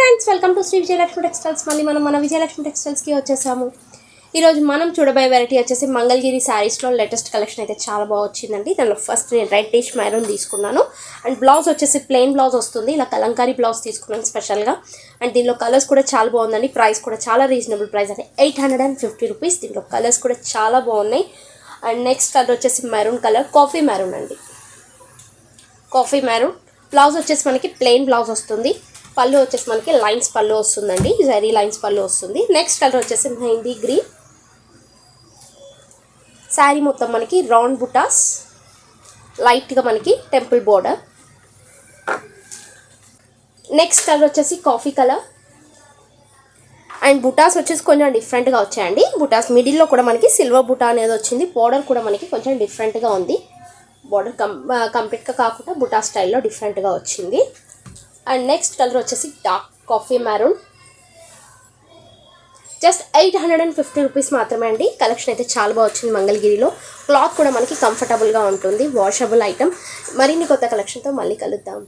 Friends, welcome to Shri Vijayalakshmi textiles. మళ్ళీ మనం మన విజయలక్ష్మి టెక్స్టైల్స్కి వచ్చేసాము. ఈరోజు మనం చూడబోయే వెరైటీ వచ్చేసి మంగళగిరి శారీస్లో లేటెస్ట్ కలెక్షన్ అయితే చాలా బాగా వచ్చిందండి. దానిలో ఫస్ట్ నేను రెడ్డిష్ మెరూన్ తీసుకున్నాను. అండ్ బ్లౌజ్ వచ్చేసి ప్లెయిన్ బ్లౌజ్ వస్తుంది. ఇలా కలంకారీ బ్లౌజ్ తీసుకున్నాను స్పెషల్గా. అండ్ దీనిలో కలర్స్ కూడా చాలా బాగుందండి. ప్రైస్ కూడా చాలా రీజనబుల్ ప్రైస్ అంటే 850 రూపీస్. దీనిలో కలర్స్ కూడా చాలా బాగున్నాయి. అండ్ నెక్స్ట్ కలర్ వచ్చేసి మెరూన్ కలర్, కాఫీ మెరూన్ అండి. కాఫీ మెరూన్ బ్లౌజ్ వచ్చేసి మనకి ప్లెయిన్ బ్లౌజ్ వస్తుంది. పళ్ళు వచ్చేసి మనకి లైన్స్ పళ్ళు వస్తుందండి, జరీ లైన్స్ పళ్ళు వస్తుంది. నెక్స్ట్ కలర్ వచ్చేసి మెహందీ గ్రీన్. శారీ మొత్తం మనకి రౌండ్ బుటాస్, లైట్గా మనకి టెంపుల్ బోర్డర్. నెక్స్ట్ కలర్ వచ్చేసి కాఫీ కలర్. అండ్ బుటాస్ వచ్చేసి కొంచెం డిఫరెంట్గా వచ్చాయండి. బుటాస్ మిడిల్లో కూడా మనకి సిల్వర్ బుటా అనేది వచ్చింది. బోర్డర్ కూడా మనకి కొంచెం డిఫరెంట్గా ఉంది. బోర్డర్ కంప్లీట్గా కాకుండా బుటా స్టైల్లో డిఫరెంట్గా వచ్చింది. అండ్ నెక్స్ట్ కలర్ వచ్చేసి dark coffee maroon. Just 850 rupees మాత్రమే అండి. కలెక్షన్ అయితే చాలా బాగా వచ్చింది మంగళగిరిలో. క్లాత్ కూడా మనకి కంఫర్టబుల్గా ఉంటుంది, వాషబుల్ ఐటమ్. మరిన్ని కొత్త కలెక్షన్తో మళ్ళీ కలుద్దాం.